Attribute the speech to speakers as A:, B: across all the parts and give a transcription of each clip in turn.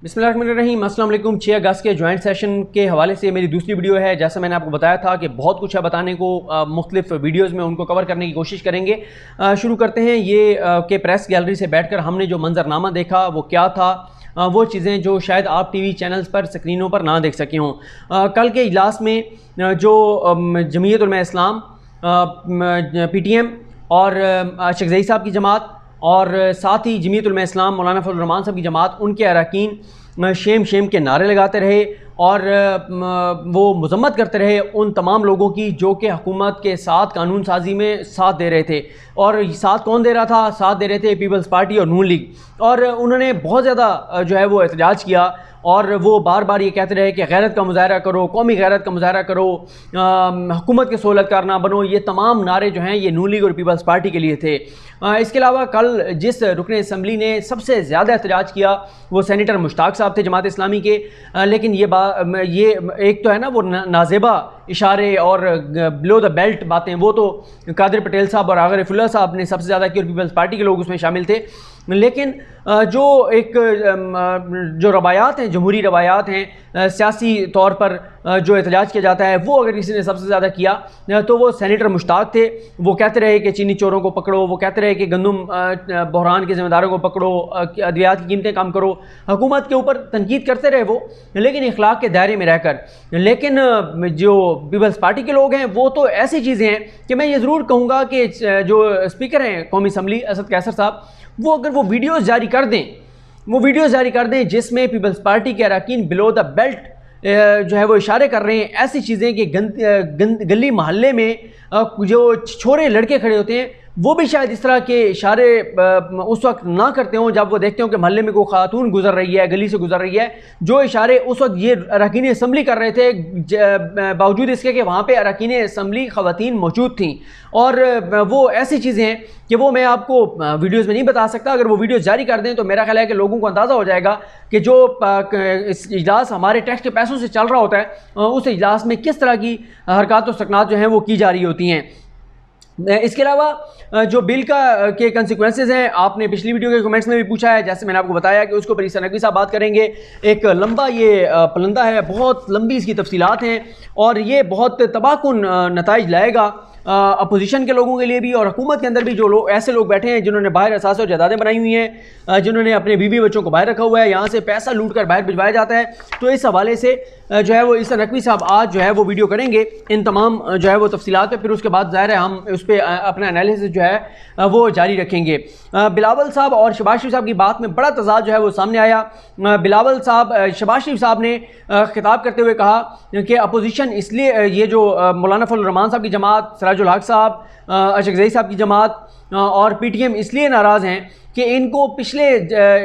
A: बिस्मिल्लाहिर्रहमानिर्रहीम। अस्सलाम वालेकुम। 6 अगस्त के जॉइंट सेशन के हवाले से मेरी दूसरी वीडियो है। जैसा मैंने आपको बताया था कि बहुत कुछ है बताने को, मुख्तलिफ वीडियोज़ में उनको कवर करने की कोशिश करेंगे। शुरू करते हैं ये कि प्रेस गैलरी से बैठकर हमने जो मंजरनामा देखा वो क्या था, वो चीज़ें जो शायद आप टीवी चैनल्स पर स्क्रीनों पर ना देख सके हों। कल के इजलास में जो जमीयत उलमा इस्लाम, PTM और शेख ज़ई साहब की जमात और साथ ही जमीयत उलमा इस्लाम मौलाना फजल रहमान साहब की जमात, उनके अरकान शेम शेम के नारे लगाते रहे और वो मजम्मत करते रहे उन तमाम लोगों की जो कि हुकूमत के साथ कानून साजी में साथ दे रहे थे। और साथ कौन दे रहा था? साथ दे रहे थे पीपल्स पार्टी और नून लीग। और उन्होंने बहुत ज़्यादा जो है वो एहतजाज किया और वो बार बार ये कहते रहे कि गैरत का मुजाहरा करो, कौमी गैरत का मुजाहरा करो, हुकूमत के सहूलतकार ना बनो। ये तमाम नारे जो हैं ये नून लीग और पीपल्स पार्टी के लिए थे। इसके अलावा कल जिस रुकन असम्बली ने सबसे ज़्यादा एहतजाज किया वो सेनेटर मुश्ताक साहब थे जमात इस्लामी के। लेकिन ये एक तो है ना वो नाजेबा इशारे और बिलो द बेल्ट बातें, वो तो कादिर पटेल साहब और आगर रफीउल्लाह साहब ने सबसे ज़्यादा की और पीपल्स पार्टी के लोग उसमें शामिल थे। लेकिन जो एक जो रवायात हैं, जमहूरी रवायात हैं, सियासी तौर पर जो एहतजाज किया जाता है, वो अगर किसी ने सबसे ज़्यादा किया तो वो सेनेटर मुश्ताक थे। वो कहते रहे कि चीनी चोरों को पकड़ो, वो कहते रहे कि गंदम बहरान के ज़िम्मेदारों को पकड़ो, अद्वियात की कीमतें कम करो, हुकूमत के ऊपर तनकीद करते रहे वो, लेकिन इखलाक के दायरे में रहकर। लेकिन जो पीपल्स पार्टी के लोग हैं वो तो ऐसी चीज़ें हैं कि मैं ये ज़रूर कहूँगा कि जो स्पीकर हैं कौमी असम्बली असद कैसर साहब, वो अगर वो वीडियोज़ जारी कर दें जिसमें पीपल्स पार्टी के अरकान बिलो द बेल्ट जो है वो इशारे कर रहे हैं, ऐसी चीज़ें कि गली मोहल्ले में जो छोरे लड़के खड़े होते हैं वो भी शायद इस तरह के इशारे उस वक्त ना करते हों जब वो देखते हो कि मोहल्ले में कोई खातून गुजर रही है, गली से गुजर रही है। जो इशारे उस वक्त ये अरकान असम्बली कर रहे थे, बावजूद इसके कि वहाँ पे अरकान असम्बली ख़वातीन मौजूद थीं। और वो ऐसी चीज़ें हैं कि वो मैं आपको वीडियोज़ में नहीं बता सकता। अगर वो वीडियो जारी कर दें तो मेरा ख्याल है कि लोगों को अंदाज़ा हो जाएगा कि जो इस इजलास हमारे टैक्स के पैसों से चल रहा होता है, उस इजलास में किस तरह की हरकत और सकनात जो हैं वो की जा रही होती हैं। इसके अलावा जो बिल के कंसिक्वेंसेस हैं, आपने पिछली वीडियो के कमेंट्स में भी पूछा है, जैसे मैंने आपको बताया कि उसको पर ईसा नकवी साहब बात करेंगे। एक लंबा ये पलंदा है, बहुत लंबी इसकी तफसीलात हैं और ये बहुत तबाहकुन नताइज लाएगा अपोजिशन के लोगों के लिए भी और हुकूमत के अंदर भी। जो लोग ऐसे लोग बैठे हैं जिन्होंने बाहर असास और जायदादें बनाई हुई हैं, जिन्होंने अपने बीवी बच्चों को बाहर रखा हुआ है, यहाँ से पैसा लूट कर बाहर भिजवाया जाता है। तो इस हवाले से जो है वो ईसा नकवी साहब आज जो है वो वीडियो करेंगे इन तमाम जो है वो तफसीलात पे। फिर उसके बाद ज़ाहिर है हम उस पर अपना एनालिसिस जो है वो जारी रखेंगे। बिलावल साहब और शहबाज शरीफ साहब की बात में बड़ा तजाद जो है वो सामने आया। बिलावल साहब, शहबाज शरीफ साहब ने खिताब करते हुए कहा कि अपोजिशन इसलिए, ये जो मौलाना फजल रहमान साहब की जमात, सिराजुल हक साहब, शेख ज़ई साहब की जमात और PTM इसलिए नाराज़ हैं कि इनको पिछले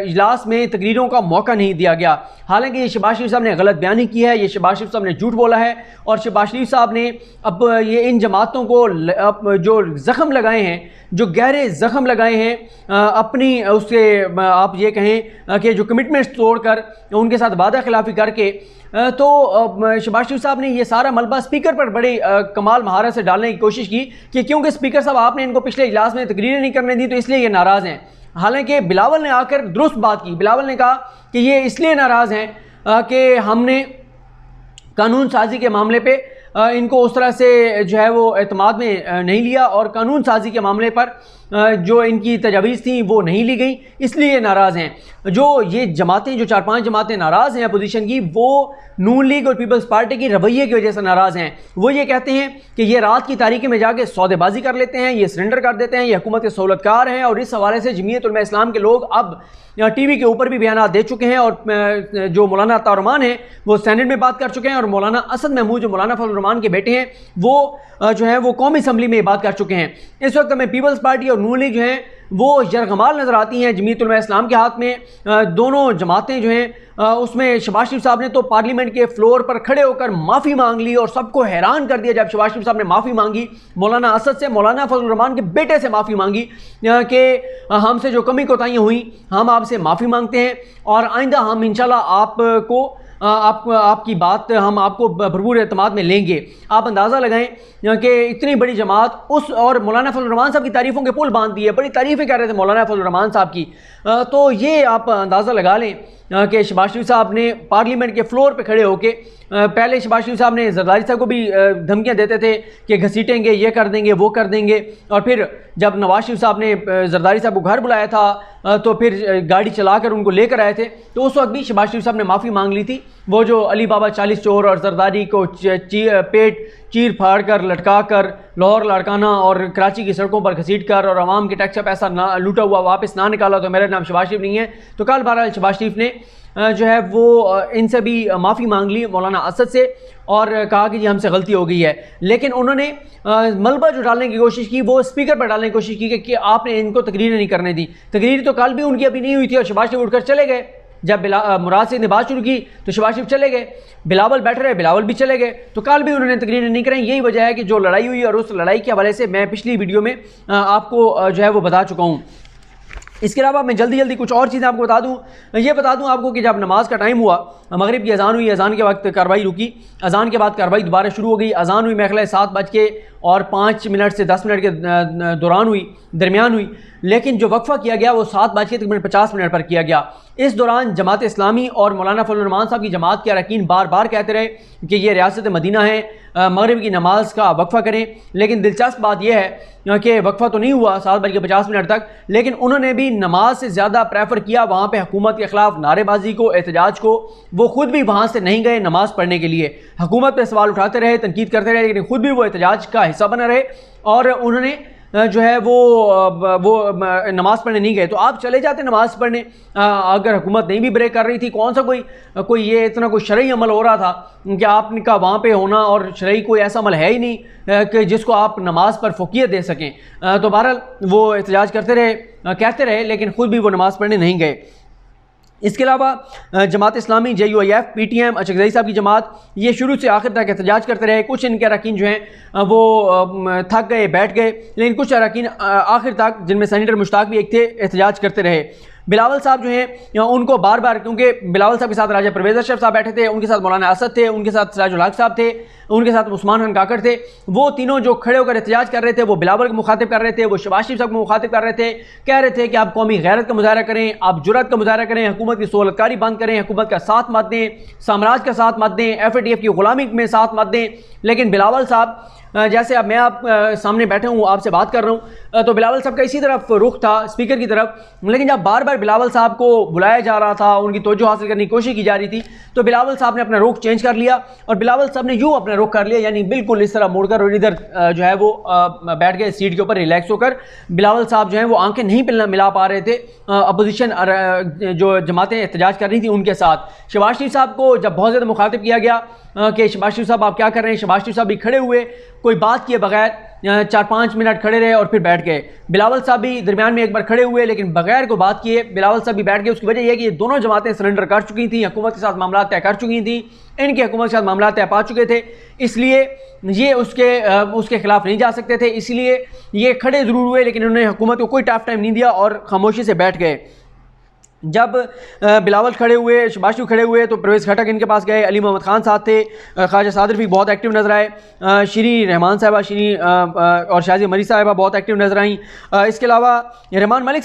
A: इजलास में तकरीरों का मौका नहीं दिया गया। हालांकि ये शहबाज शरीफ साहब ने गलत बयानी की है, ये शहबाज शरीफ साहब ने झूठ बोला है और शहबाज शरीफ साहब ने अब ये इन जमातों को जो ज़ख्म लगाए हैं, जो गहरे ज़ख्म लगाए हैं अपनी उससे आप ये कहें कि जो कमिटमेंट्स तोड़कर उनके साथ वादा खिलाफी करके, तो शहबाज शरीफ साहब ने ये सारा मलबा स्पीकर पर बड़ी कमाल महारत से डालने की कोशिश की कि क्योंकि स्पीकर साहब आपने इनको पिछले इजलास में तकरीरें नहीं करने दी तो इसलिए ये नाराज़ हैं। हालांकि बिलावल ने आकर दुरुस्त बात की। बिलावल ने कहा कि ये इसलिए नाराज़ हैं कि हमने कानून साजी के मामले पे इनको उस तरह से जो है वो एतमाद में नहीं लिया और कानून साजी के मामले पर जो इनकी तजावीज़ थी वो नहीं ली गई, इसलिए नाराज़ हैं। जो ये जमातें, जो 4-5 जमातें नाराज़ हैं अपोजिशन की, वो नून लीग और पीपल्स पार्टी की रवैये की वजह से नाराज़ हैं। वो ये कहते हैं कि ये रात की तारीकी में जाके सौदेबाजी कर लेते हैं, ये सरेंडर कर देते हैं, ये हुकूमत के सहूलतकार हैं। और इस हवाले से जमीयत उलमा इस्लाम के लोग अब टीवी के ऊपर भी बयान दे चुके हैं और जो मौलाना अता रहमान हैं वो सेनेट में बात कर चुके हैं और मौलाना असद महमूद जो मौलाना फजल रहमान के बेटे हैं वो जो है वो कौमी असम्बली में बात कर चुके हैं। इस वक्त हमें पीपल्स पार्टी और नून लीग जो हैं वो यरगमाल नज़र आती हैं जमीयत उलमा इस्लाम के हाथ में। दोनों जमातें जो हैं उसमें शहबाज शरीफ साहब ने तो पार्लियामेंट के फ्लोर पर खड़े होकर माफ़ी मांग ली और सबको हैरान कर दिया जब शहबाज शरीफ साहब ने माफ़ी मांगी। मौलाना असद से, मौलाना फजल रहमान के बेटे से माफ़ी मांगी कि हमसे जो कमी कोताहियाँ हुई हम आपसे माफ़ी मांगते हैं और आइंदा हम इंशाल्लाह आपको आपकी बात हम आपको भरपूर एतमाद में लेंगे। आप अंदाज़ा लगाएं कि इतनी बड़ी जमात उस और मौलाना फजल रहमान साहब की तारीफ़ों के पुल बांध दिए, बड़ी तारीफ़ें कर रहे थे मौलाना फजल रहमान साहब की। तो ये आप अंदाज़ा लगा लें कि शहबाज शरीफ साहब ने पार्लियामेंट के फ्लोर पे खड़े होके पहले शहबाज शरीफ साहब ने जरदारी साहब को भी धमकियां देते थे कि घसीटेंगे, ये कर देंगे, वो कर देंगे, और फिर जब नवाज शरीफ साहब ने जरदारी साहब को घर बुलाया था तो फिर गाड़ी चलाकर उनको लेकर आए थे, तो उस वक्त भी शहबाज शरीफ साहब ने माफ़ी मांग ली थी। वो जो अली बाबा 40 चोर और जरदारी को पेट चीर फाड़ कर, लटका कर, लाहौर लाड़काना और कराची की सड़कों पर घसीट कर और आवाम के टैक्स का पैसा ना लूटा हुआ वापस ना निकाला तो मेरा नाम शहबाज शरीफ नहीं है। तो कल बहरहाल शहबाज शरीफ ने जो है वो इनसे भी माफ़ी मांग ली, मौलाना असद से, और कहा कि जी हमसे गलती हो गई है। लेकिन उन्होंने मलबा जो डालने की कोशिश की वो स्पीकर पर डालने की कोशिश की कि आपने इनको तकरीर नहीं करने दी। तकरीर तो कल भी उनकी अभी नहीं हुई थी और शहबाज शरीफ उठकर चले गए। जब मुराद से ने बात शुरू की तो शहबाज शरीफ चले गए, बिलावल बैठे रहे, बिलावल भी चले गए, तो कल भी उन्होंने तकरीर नहीं कराई। यही वजह है कि जो लड़ाई हुई, और उस लड़ाई के हवाले से मैं पिछली वीडियो में आपको जो है वो बता चुका हूँ। इसके अलावा मैं जल्दी कुछ और चीज़ें आपको बता दूं। ये बता दूं आपको कि जब नमाज का टाइम हुआ, मगरिब की अजान हुई, अजान के वक्त कार्रवाई रुकी, अजान के बाद कार्रवाई दोबारा शुरू हो गई। अजान हुई मेरे ख्याल 7:05 से 10 मिनट के दरमियान हुई, लेकिन जो वक्फ़ा किया गया वो 7:50 पर किया गया। इस दौरान जमात इस्लामी और मौलाना फजल रहमान साहब की जमात के अरकान बार बार कहते रहे कि ये रियासत मदीना है, मगरिब की नमाज का वक्फ़ा करें। लेकिन दिलचस्प बात यह है कि वक्फ़ा तो नहीं हुआ 7:50 तक, लेकिन उन्होंने भी नमाज से ज़्यादा प्रेफर किया वहाँ पे हुकूमत के ख़िलाफ़ नारेबाजी को, एहतजाज को। वो ख़ुद भी वहाँ से नहीं गए नमाज़ पढ़ने के लिए, हुकूमत पर सवाल उठाते रहे, तनकीद करते रहे, लेकिन ख़ुद भी वो एहतजाज का हिस्सा बने रहे और उन्होंने जो है वो नमाज़ पढ़ने नहीं गए। तो आप चले जाते नमाज़ पढ़ने, अगर हुकूमत नहीं भी ब्रेक कर रही थी, कौन सा कोई ये इतना कोई शरई अमल हो रहा था कि आपका वहाँ पे होना, और शरई कोई ऐसा अमल है ही नहीं कि जिसको आप नमाज पर फ़ोकियत दे सकें। तो बहरहाल वो एहतजाज करते रहे, कहते रहे, लेकिन ख़ुद भी वो नमाज़ पढ़ने नहीं गए। इसके अलावा जमात इस्लामी, JUIF, PTM, अचकज़ई साहब की जमात, ये शुरू से आखिर तक एहतजाज करते रहे। कुछ इनके अरकान जो हैं वो थक गए, बैठ गए, लेकिन कुछ अरकान आखिर तक, जिनमें सेनेटर मुश्ताक भी एक थे, एहतजाज करते रहे। बिलावल साहब जो हैं उनको बार बार, क्योंकि बिलावल साहब के साथ राजा परवेज़ अशरफ साहब बैठे थे, उनके साथ मौलाना असद थे, उनके साथ सिराजुल हक साहब थे, उनके साथ उस्मान खान काकड़ थे, वो तीनों जो खड़े होकर एहतजाज कर रहे थे, वो बिलावल को मुखातिब कर रहे थे, वो शहबाज शरीफ साहब को मुखातिब कर रहे थे, कह रहे थे कि आप कौमी गैरत का मुजाहरा करें, आप जुर्रत का मुजाहरा करें, हुकूमत की सहूलतकारी बंद करें, हुकूमत का साथ मत दें, साम्राज्य का साथ मत दें, FATF की गुलामी में साथ मत दें। लेकिन बिलावल साहब, जैसे अब मैं आप सामने बैठे हूँ, आपसे बात कर रहा हूँ, तो बिलावल साहब का इसी तरफ रुख था, स्पीकर की तरफ। लेकिन जब बार बार बिलावल साहब को बुलाया जा रहा था, उनकी तवज्जो हासिल करने की कोशिश की जा रही थी, तो बिलावल साहब ने अपना रुख चेंज कर लिया, और बिलावल साहब ने यूँ अपना रुख कर लिया, यानी बिल्कुल इस तरह मुड़कर, और इधर जो है वो बैठ गए सीट के ऊपर रिलैक्स होकर। बिलावल साहब जो हैं वो आंखें नहीं मिला पा रहे थे अपोजिशन जो जमातें एहतजाज कर रही थी उनके साथ। शहबाज शरीफ साहब को जब बहुत ज़्यादा मुखातिब किया गया कि शहबाज शरीफ साहब आप क्या कर रहे हैं, शहबाज शरीफ साहब भी खड़े हुए, कोई बात किए बगैर 4-5 मिनट खड़े रहे और फिर बैठ गए। बिलावल साहब भी दरमियान में एक बार खड़े हुए, लेकिन बगैर को बात किए बिलावल साहब भी बैठ गए। उसकी वजह यह है कि ये दोनों जमातें सरेंडर कर चुकी थी, हुकूमत के साथ मामला तय कर चुकी थी, इनके हुकूमत के साथ मामला तय पा चुके थे, इसलिए ये उसके खिलाफ नहीं जा सकते थे, इसलिए ये खड़े ज़रूर हुए, लेकिन उन्होंने हुकूमत को कोई टफ टाइम नहीं दिया और खामोशी से बैठ गए। जब बिलावल खड़े हुए, शहबाज शरीफ खड़े हुए, तो परवेज़ खटक इनके पास गए, अली मोहम्मद खान साथ थे, ख्वाजा सादिर भी बहुत एक्टिव नज़र आए, श्री रहमान साहबा और शाजी मरी साहबा बहुत एक्टिव नज़र आई। इसके अलावा रहमान मलिक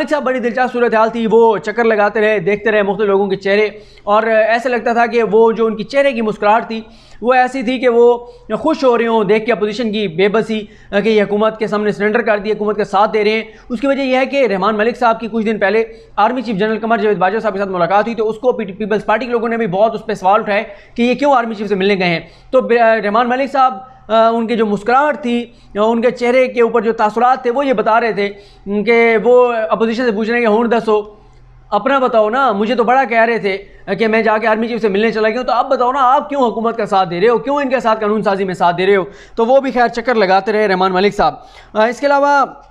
A: साहब बड़ी दिलचस्प सूरत हाल थी, वो चक्कर लगाते रहे, देखते रहे मुख्तलिफ लोगों के चेहरे, और ऐसा लगता था कि वो जो उनकी चेहरे की मुस्कुराहट थी वो ऐसी थी कि वो खुश हो रहे हों देख के अपोजिशन की बेबसी कि ये हुकूमत के सामने सरेंडर कर दिए, हुकूमत का साथ दे रहे हैं। उसकी वजह यह है कि रहमान मलिक साहब की कुछ दिन पहले army chief general Qamar Javed Bajwa साहब के साथ मुलाकात हुई, तो उसको पीपल्स पार्टी के लोगों ने भी बहुत उस पर सवाल उठाए कि ये क्यों आर्मी चीफ से मिलने गए हैं। तो रहमान मलिक साहब उनकी जो मुस्कुराहट थी, उनके चेहरे के ऊपर जो तासुरात थे, वो ये बता रहे थे कि वो अपोजिशन से पूछ रहे हैं कि हुण दसो, अपना बताओ ना, मुझे तो बड़ा कह रहे थे कि मैं जाके आर्मी चीफ से मिलने चला गया हूँ, तो आप बताओ ना, आप क्यों हुकूमत का साथ दे रहे हो, क्यों इनके साथ कानून साजी में साथ दे रहे हो। तो वो भी खैर चक्कर लगाते रहे रहमान मलिक साहब। इसके अलावा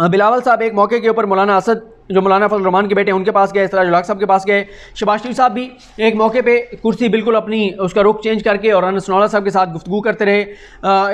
A: बिलावल साहब एक मौके के ऊपर मौलाना असद जो मौलाना फजल रहमान के बेटे उनके पास गए, सिराजुल हक साहब के पास गए, शहबाज शरीफ साहब भी एक मौके पे कुर्सी बिल्कुल अपनी उसका रुख चेंज करके और अनस नौला साहब के साथ गुफ्तगू करते रहे।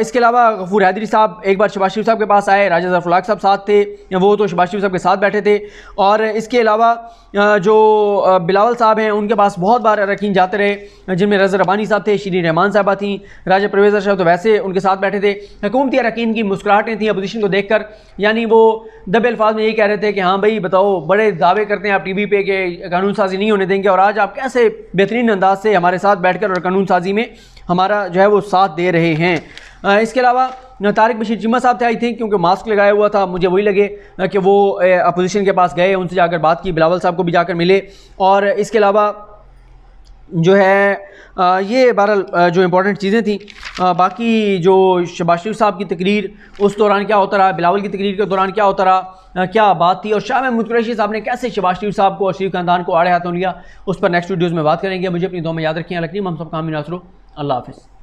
A: इसके अलावा गफूर हैदरी साहब एक बार शहबाज शरीफ साहब के पास आए, राजा ज़फ़रुल हक साहब साथ थे, वो तो शहबाज शरीफ साहब के साथ बैठे थे। और इसके अलावा जो बिलावल साहब हैं उनके पास बहुत बार अरकान जाते रहे, जिनमें रज़ा रबानी साहब थे, श्री रहमान साहबा थी, राजा परवेज़ अशरफ तो वैसे उनके साथ बैठे थे। हुकूमती अरकान की मुस्कुराहटें थी अपोजिशन को देख कर, यानी वो दबे अल्फाज में यही कह रहे थे कि हाँ भाई बताओ आओ, बड़े दावे करते हैं आप टीवी पे कि कानून साजी नहीं होने देंगे, और आज आप कैसे बेहतरीन अंदाज से हमारे साथ बैठकर और कानून साजी में हमारा जो है वो साथ दे रहे हैं। इसके अलावा तारिक बशीर चिम्मा साहब थे, आई थिंक, क्योंकि मास्क लगाया हुआ था, मुझे वही लगे कि वो अपोजिशन के पास गए, उनसे जाकर बात की, बिलावल साहब को भी जाकर मिले। और इसके अलावा जो है ये बहरहाल जो इंपॉर्टेंट चीज़ें थी। बाकी जो शहबाज शरीफ साहब की तकरीर, उस दौरान क्या होता रहा, बिलावल की तकरीर के दौरान क्या होता रहा, क्या बात थी, और शाह महमूद कुरैशी साहब ने कैसे शहबाज शरीफ साहब को और शरीफ खानदान को आड़े हाथों लिया, उस पर नेक्स्ट वीडियोज़ में बात करेंगे। मुझे अपनी दुआ में याद रखिए। हम सब कामिल नासरो, अल्लाह हाफ़िज़।